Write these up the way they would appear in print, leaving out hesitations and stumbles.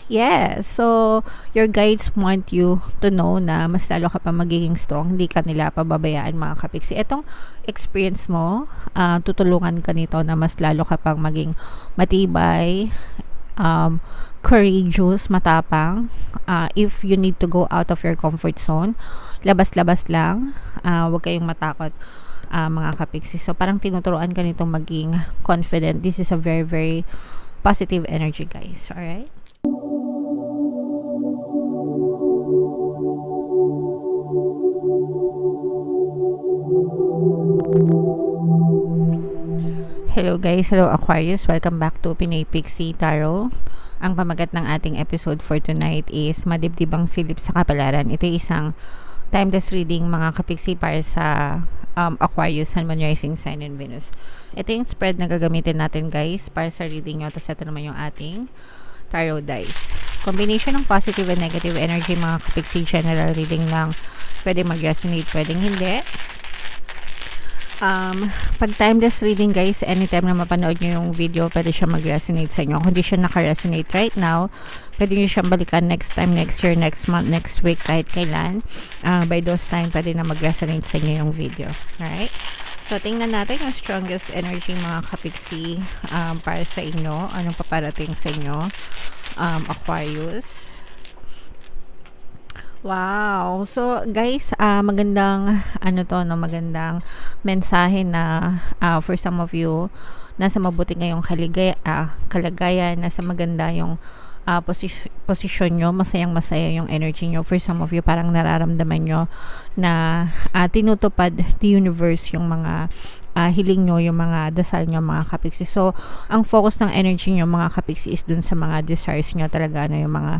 Yes. So, your guides want you to know na mas lalo ka pa magiging strong. Hindi ka nila pababayaan mga kapiksi. Itong experience mo, tutulungan ka nito na mas lalo ka pang maging matibay, um, courageous, matapang. If you need to go out of your comfort zone, labas-labas lang. Huwag kayong matakot, mga kapiksi. So, parang tinuturuan ka nitong maging confident. This is a very, very positive energy, guys. Alright? Hello guys, hello Aquarius, welcome back to Pinoy Pixie Tarot. Ang pamagat ng ating episode for tonight is Madibdibang Silip sa Kapalaran. Ito ay isang timeless reading mga kapiksi para sa Aquarius, Sun, Moon, Rising Sign, and Venus. Ito yung spread na gagamitin natin guys para sa reading nyo. Tapos ito naman yung ating tarot dice. Combination ng positive and negative energy mga kapiksi, general reading lang. Pwede mag-resonate, pwedeng hindi. Pag timeless reading guys, anytime na mapanood nyo yung video, pwede siya mag-resonate sa inyo. Kung di siya naka-resonate right now, pwede nyo siyang balikan next time, next year, next month, next week, kahit kailan. By those time, pwede na mag-resonate sa inyo yung video. Alright? So, tingnan natin yung strongest energy mga kapiksi para sa inyo. Anong paparating sa inyo, Aquarius? Wow. So, guys, magandang magandang mensahe na for some of you nasa mabuti ngayong kalagayan, nasa maganda yung posisyon nyo, masayang-masaya yung energy nyo. For some of you, parang nararamdaman nyo na tinutupad the universe yung mga hiling nyo, yung mga dasal nyo mga kapiksi. So, ang focus ng energy nyo mga kapiksi is dun sa mga desires nyo talaga na yung mga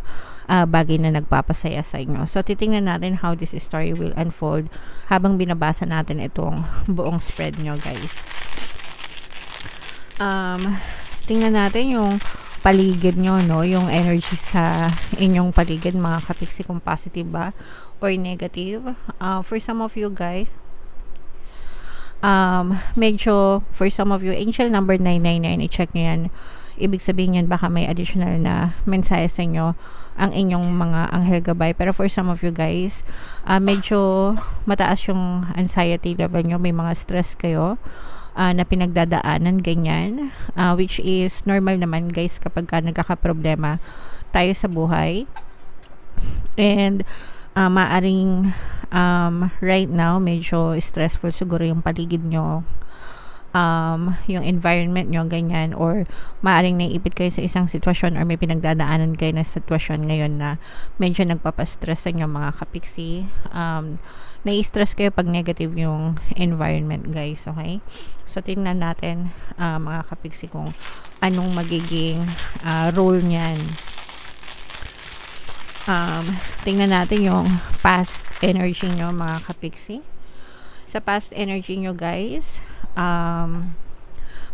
bagay na nagpapasaya sa inyo. So, titingnan natin how this story will unfold habang binabasa natin itong buong spread nyo guys. Tingnan natin yung paligid nyo, no? Yung energy sa inyong paligid mga kapiksi, kung positive ba or negative. For some of you guys, medyo for some of you, angel number 999, i-check nyo yan. Ibig sabihin yan, baka may additional na mensahe sa inyo ang inyong mga anghel gabay. Pero for some of you guys, medyo mataas yung anxiety level nyo, may mga stress kayo na pinagdadaanan, ganyan, which is normal naman guys kapag nagkakaproblema tayo sa buhay. And maaring right now medyo stressful siguro yung paligid nyo, yung environment nyo, ganyan, or maaring naiipit kayo sa isang sitwasyon or may pinagdadaanan kayo na sitwasyon ngayon na medyo nagpapastress sa inyo mga kapiksi. Nai-stress kayo pag negative yung environment guys, okay? So tingnan natin mga kapiksi kung anong magiging role nyan. Tingnan natin yung past energy nyo mga kapiksi. Sa past energy nyo guys,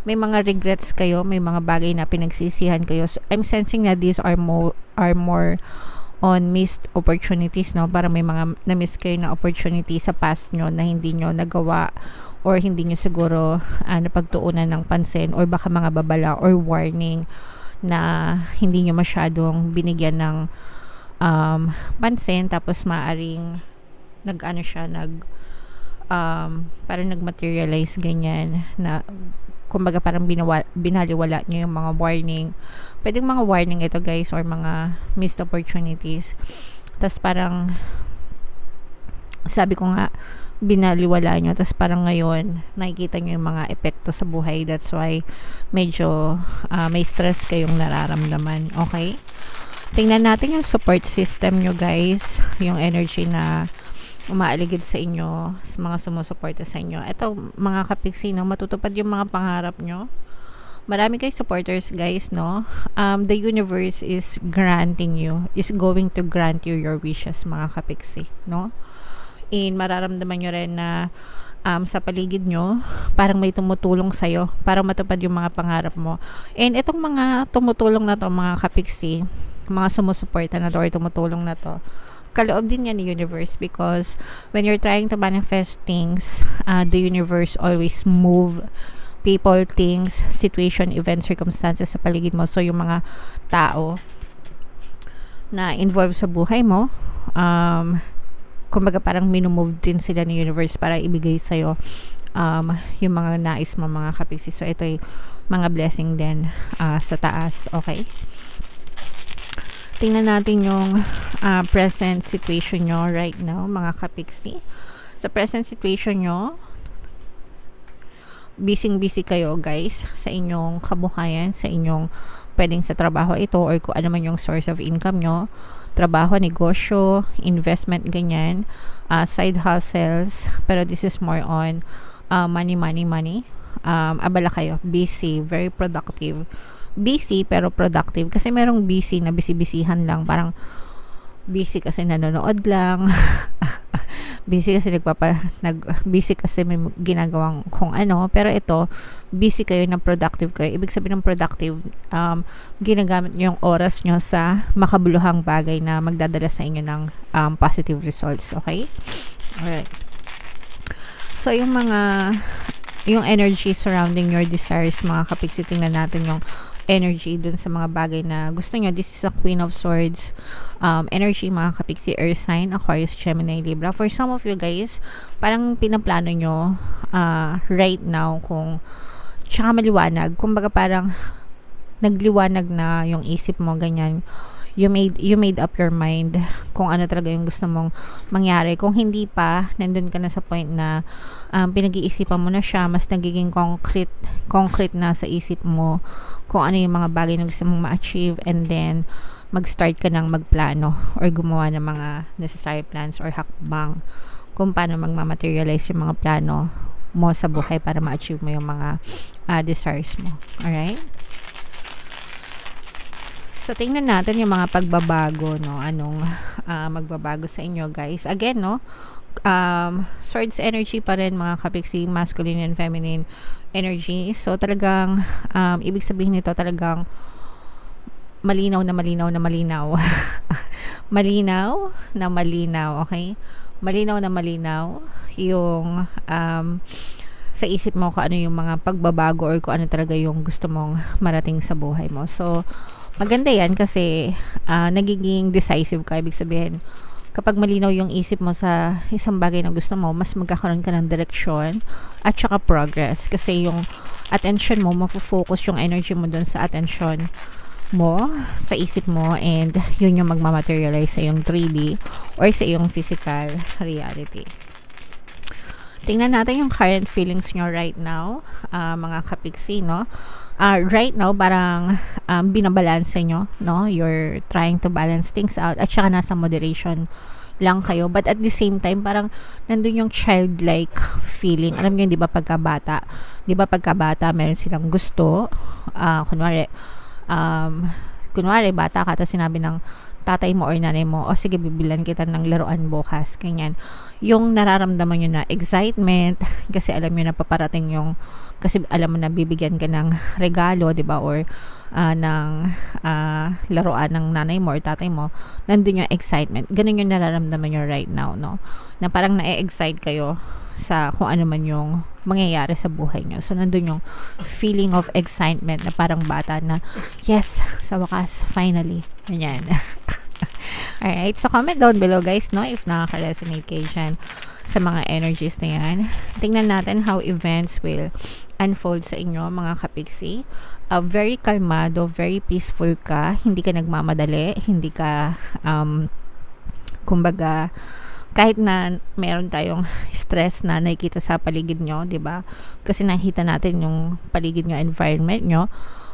may mga regrets kayo, may mga bagay na pinagsisihan kayo. So, I'm sensing na these are more on missed opportunities, no? Para may mga na-miss kayo na opportunity sa past nyo na hindi nyo nagawa or hindi nyo siguro napagtuunan ng pansin, or baka mga babala or warning na hindi nyo masyadong binigyan ng pansin, tapos maaring parang nag-materialize ganyan na kumbaga parang binaliwala nyo yung mga warning. Pwedeng mga warning ito guys, or mga missed opportunities. Tas parang sabi ko nga, binaliwala nyo, tas parang ngayon nakikita nyo yung mga epekto sa buhay. That's why medyo may stress kayong nararamdaman. Okay? Tingnan natin yung support system nyo guys, yung energy na umaaligid sa inyo, sa mga sumusuporta sa inyo. Ito mga kapiksi, no, matutupad yung mga pangarap nyo. Marami kayong supporters guys, no. The universe is going to grant you your wishes mga kapiksi, no. And mararamdaman nyo rin na sa paligid nyo, parang may tumutulong sa'yo para matupad yung mga pangarap mo. And itong mga tumutulong na to mga kapiksi, mga sumusuporta na to or tumutulong na to, kaloob din yan ni universe, because when you're trying to manifest things, the universe always move people, things, situation, events, circumstances sa paligid mo. So yung mga tao na involved sa buhay mo. Kumbaga parang minumove din sila ng universe para ibigay sa'yo yung mga nais mo, mga kapiksi. So ito ay mga blessing din sa taas. Okay, tingnan natin yung present situation nyo right now, mga kapiksi. Sa present situation nyo, busy kayo guys sa inyong kabuhayan, sa inyong pwedeng sa trabaho ito or kung ano man yung source of income nyo, trabaho, negosyo, investment, ganyan, side hustles, pero this is more on money. Abala kayo, busy, very productive, busy pero productive, kasi merong busy na busy-busyhan lang, parang busy kasi nanonood lang busy kasi busy kasi may ginagawang kung ano, pero ito busy kayo na productive kayo. Ibig sabihin ng productive, ginagamit nyo yung oras nyo sa makabuluhang bagay na magdadala sa inyo ng positive results. Okay, alright, so yung energy surrounding your desires, mga kapiksi, tingnan natin yung energy dun sa mga bagay na gusto nyo. This is a Queen of Swords energy, mga kapiksi, Earth sign, Aquarius, Gemini, Libra. For some of you guys, parang pinaplano nyo right now kung tsaka maliwanag, kumbaga parang nagliwanag na yung isip mo, ganyan. You made up your mind kung ano talaga yung gusto mong mangyari. Kung hindi pa, nandun ka na sa point na pinag-iisipan mo na siya, mas nagiging concrete na sa isip mo kung ano yung mga bagay na gusto mong ma-achieve, and then mag-start ka ng magplano or gumawa ng mga necessary plans or hakbang kung paano magmamaterialize yung mga plano mo sa buhay para ma-achieve mo yung mga desires mo. Alright? So, tingnan natin yung mga pagbabago, no? Anong magbabago sa inyo, guys. Again, no? Swords energy pa rin, mga kapiksi, masculine and feminine energy. So, talagang, ibig sabihin nito, talagang malinaw na malinaw. Malinaw na malinaw, okay? Malinaw na malinaw yung sa isip mo kung ano yung mga pagbabago or kung ano talaga yung gusto mong marating sa buhay mo. So, maganda yan kasi nagiging decisive ka. Ibig sabihin, kapag malinaw yung isip mo sa isang bagay na gusto mo, mas magkakaroon ka ng direksyon at saka progress. Kasi yung attention mo, mafo-focus yung energy mo dun sa attention mo, sa isip mo, and yun yung magmamaterialize sa iyong 3D or sa iyong physical reality. Tingnan natin yung current feelings nyo right now, mga kapiksi, no? Right now, parang binabalance nyo, no? You're trying to balance things out at saka nasa moderation lang kayo. But at the same time, parang nandun yung childlike feeling. Alam nyo, di ba pagkabata, meron silang gusto, kunwari bata ka, tapos sinabi ng tatay mo or nanay mo, o sige, bibilan kita ng laruan bukas, ganyan. Yung nararamdaman nyo na excitement, kasi alam nyo na paparating yung, kasi alam mo na bibigyan ka ng regalo, diba, or ng laruan ng nanay mo or tatay mo, nandun yung excitement. Ganun yung nararamdaman nyo right now, no? Na parang na-excite kayo sa kung ano man yung mangyayari sa buhay nyo. So, nandun yung feeling of excitement na parang bata na, yes, sa wakas, finally. Ganyan. Alright, so comment down below, guys, no, if nakaka-resonate kayo dyan sa mga energies na yan. Tingnan natin how events will unfold sa inyo, mga kapiksi. Very kalmado, very peaceful ka, hindi ka nagmamadali, hindi ka kumbaga, kahit na meron tayong stress na nakikita sa paligid nyo, di ba? Kasi nakita natin yung paligid nyo, environment nyo,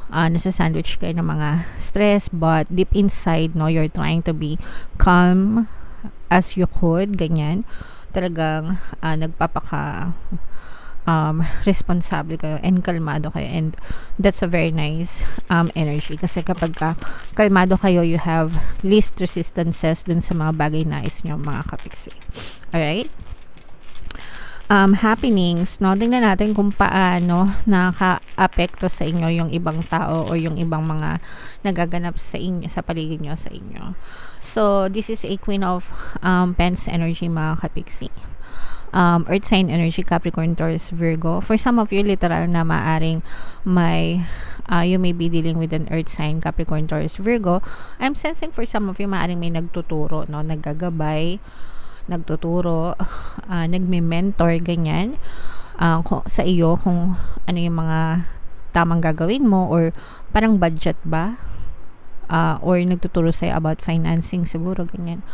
nasa sandwich kayo ng mga stress, but deep inside, no, you're trying to be calm as you could, ganyan. Talagang nagpapaka responsable kayo and kalmado kayo, and that's a very nice energy, kasi kapag kalmado kayo, you have least resistances dun sa mga bagay na nais nyo, mga kapiksi. Alright, happenings, no, tingnan natin kung paano nakaka-apekto sa inyo yung ibang tao o yung ibang mga nagaganap sa inyo, sa paligid nyo, sa inyo. So this is a Queen of Pens energy, mga kapiksi. earth sign energy, Capricorn, Taurus, Virgo. For some of you, literal na maaring may you may be dealing with an earth sign, Capricorn, Taurus, Virgo. I'm sensing for some of you, maaring may nagtuturo, no? Naggagabay, nagtuturo, nagme-mentor, ganyan. Sa iyo, kung ano yung mga tamang gagawin mo, or parang budget ba? Or nagtuturo sa'yo about financing siguro, ganyan.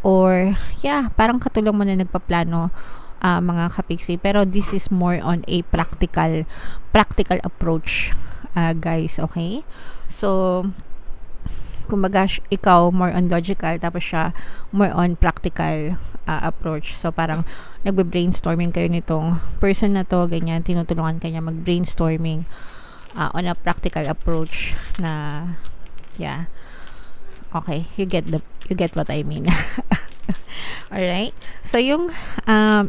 Or, yeah, parang katulong mo na nagpaplano, mga kapiksi. Pero this is more on a practical approach, guys, okay? So, kumbaga, ikaw more on logical, tapos siya more on practical approach. So, parang nagbe-brainstorming kayo nitong person na to, ganyan, tinutulungan kanya mag-brainstorming on a practical approach na, yeah. Okay, you get what I mean. Alright? So, yung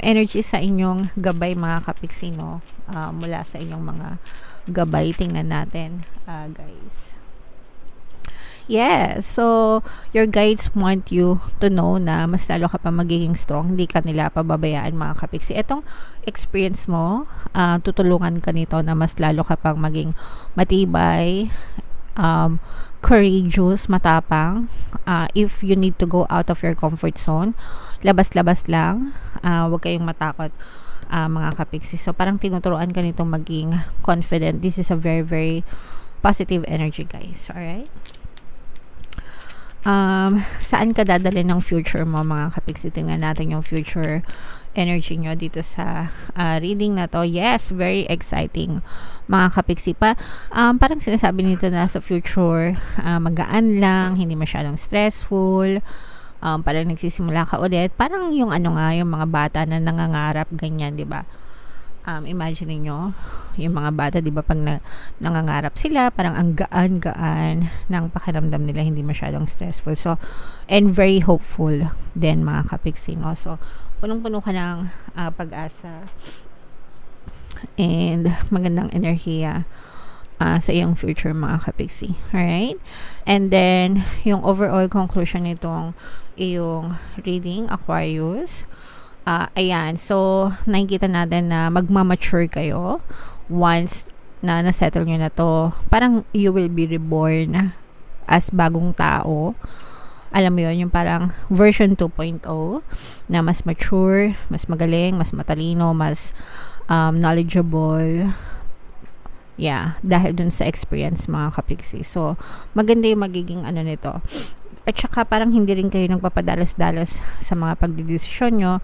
energy sa inyong gabay, mga kapiksi, no? Mula sa inyong mga gabay, tingnan natin, guys. Yes, so your guides want you to know na mas lalo ka pa magiging strong, hindi ka nila pababayaan, mga kapiksi. Etong experience mo, tutulungan ka nito na mas lalo ka pang maging matibay, courageous, matapang. If you need to go out of your comfort zone, labas-labas lang, huwag kayong matakot, mga kapiksi. So parang tinuturuan ka nitong maging confident. This is a very, very positive energy, guys. Alright? Saan ka dadalhin ng future mo, mga kapiksi? Tingnan natin yung future energy nyo dito sa reading na to. Yes, very exciting, mga kapiksi. Parang sinasabi nito na sa future, magaan lang, hindi masyadong stressful, parang nagsisimula ka ulit. Parang yung yung mga bata na nangangarap, ganyan, di ba? Imagine niyo yung mga bata, di ba, pag nangangarap sila, parang ang gaan-gaan ng pakiramdam nila, hindi masyadong stressful. So, and very hopeful din, mga kapiksi, no? So, punong-puno ka ng pag-asa and magandang enerhiya sa iyong future, mga kapiksi. Alright? And then, yung overall conclusion nitong iyong reading, Aquarius, ayan, so nakikita natin na magmamature kayo once na nasettle nyo na to. Parang you will be reborn as bagong tao. Alam mo yun, yung parang version 2.0 na mas mature, mas magaling, mas matalino, mas knowledgeable. Yeah, dahil dun sa experience, mga kapiksi. So, maganda yung magiging nito. At saka parang hindi rin kayo nagpapadalos-dalos sa mga pagdidesisyon nyo,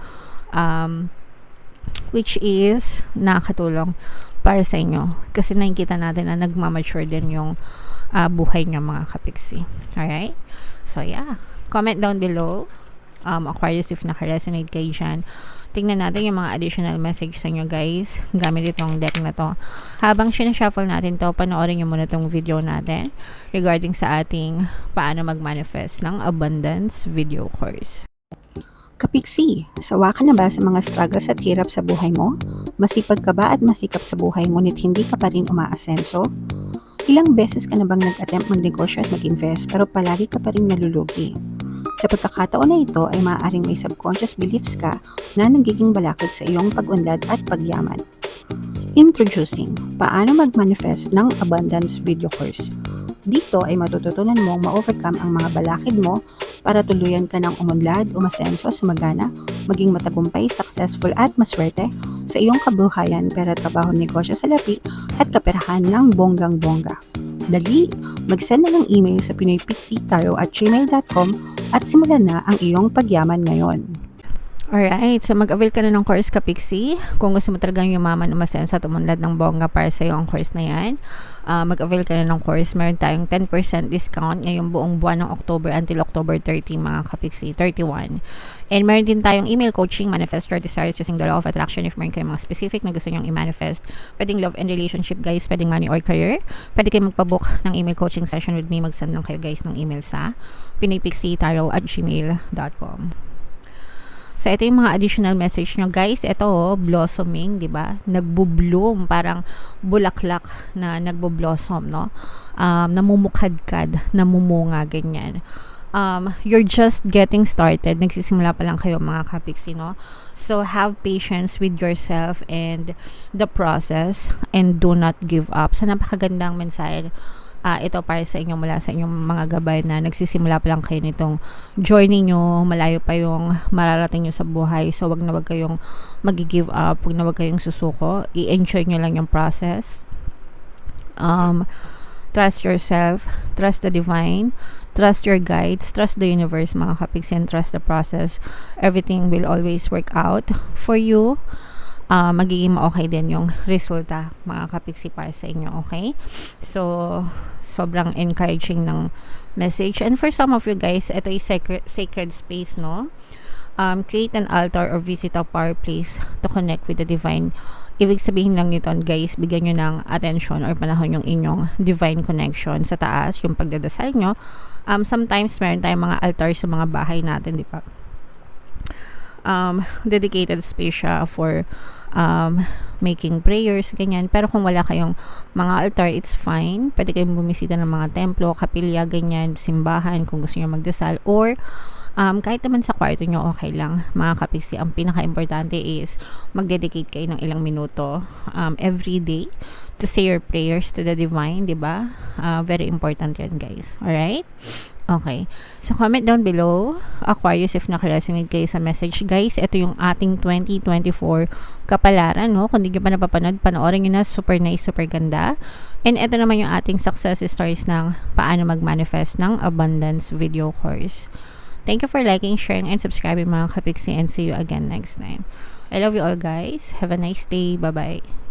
which is nakakatulong para sa inyo. Kasi nakikita natin na nagmamature din yung buhay nyo, mga kapiksi. Alright? So, yeah. Comment down below, Aquarius, if naka-resonate kayo dyan. Tingnan natin yung mga additional message sa inyo, guys, gamit itong deck na to. Habang sinashuffle natin to, panoorin nyo muna itong video natin regarding sa ating paano mag-manifest ng abundance video course. Kapiksi, sawa ka na ba sa mga struggles at hirap sa buhay mo? Masipag ka ba at masikap sa buhay ngunit hindi ka pa rin umaasenso? Ilang beses ka na bang nag-attempt magnegosyo at mag-invest pero palagi ka pa rin nalulugi? Sa pagkakataon na ito ay maaaring may subconscious beliefs ka na nagiging balakid sa iyong pag-unlad at pagyaman. Introducing, paano mag-manifest ng abundance video course. Dito ay matututunan mong ma-overcome ang mga balakid mo para tuluyan ka ng umunlad, umasenso, sumagana, maging matagumpay, successful at maswerte sa iyong kabuhayan, pera, trabaho, negosyo, salapi at kaperahan ng bonggang-bongga. Dali, mag-send na ng email sa pinoypixitaro@gmail.com at simulan na ang iyong pagyaman ngayon. Alright, so mag-avail ka na ng course, kapiksi. Kung gusto mo talagang yumaman, umasenso at umunlad ng bongga para sa iyo ang course na yan, mag-avail ka na ng course. Meron tayong 10% discount ngayong buong buwan ng October until October 30, mga kapiksi, 31. And meron din tayong email coaching, manifest your desires using the law of attraction. If meron kayong mga specific na gusto nyong i-manifest, pwedeng love and relationship, guys, pwedeng money or career, pwede kayong magpabook ng email coaching session with me. Mag-send lang kayo, guys, ng email sa pinoypixitaro@gmail.com. So, ito yung mga additional message nyo, guys. Ito, blossoming, di ba? Nagbo-bloom, parang bulaklak na nagbo-blossom, no? Namumukadkad, namumunga, ganyan. you're just getting started. Nagsisimula pa lang kayo mga kapiksi, no? So, have patience with yourself and the process and do not give up. So, napakagandang mensahe ito para sa inyo mula sa inyong mga gabay na nagsisimula pa lang kayo nitong journey nyo, malayo pa yung mararating nyo sa buhay. So, wag kayong mag-give up, wag kayong susuko. I-enjoy nyo lang yung process. Trust yourself, trust the divine, trust your guides, trust the universe mga kapiksi, and trust the process. Everything will always work out for you. Magiging okay din yung resulta mga kapiksi para sa inyo, okay? So, sobrang encouraging ng message. And for some of you guys, ito is sacred space, no? Create an altar or visit a power place to connect with the divine. Ibig sabihin lang nito, guys, bigyan nyo ng attention or panahon yung inyong divine connection sa taas, yung pagdadasal nyo. Sometimes, meron tayong mga altar sa mga bahay natin, di ba? Dedicated space siya for making prayers, ganyan. Pero kung wala kayong mga altar, it's fine. Pwede kayong bumisita ng mga templo, kapilya, ganyan, simbahan, kung gusto nyo magdasal. Or, kahit naman sa kwarto nyo, okay lang. Mga kapiksi, ang pinaka-importante is mag-dedicate kayo ng ilang minuto every day to say your prayers to the divine, di ba? Very important yan, guys. Alright? Okay. So, comment down below, Aquarius, if nakaresonate kayo sa message. Guys, ito yung ating 2024 kapalaran, no? Kung di nyo pa napapanood, panoorin nyo na. Super nice, super ganda. And ito naman yung ating success stories ng paano mag-manifest ng abundance video course. Thank you for liking, sharing, and subscribing mga kapiksi, and see you again next time. I love you all, guys. Have a nice day. Bye-bye.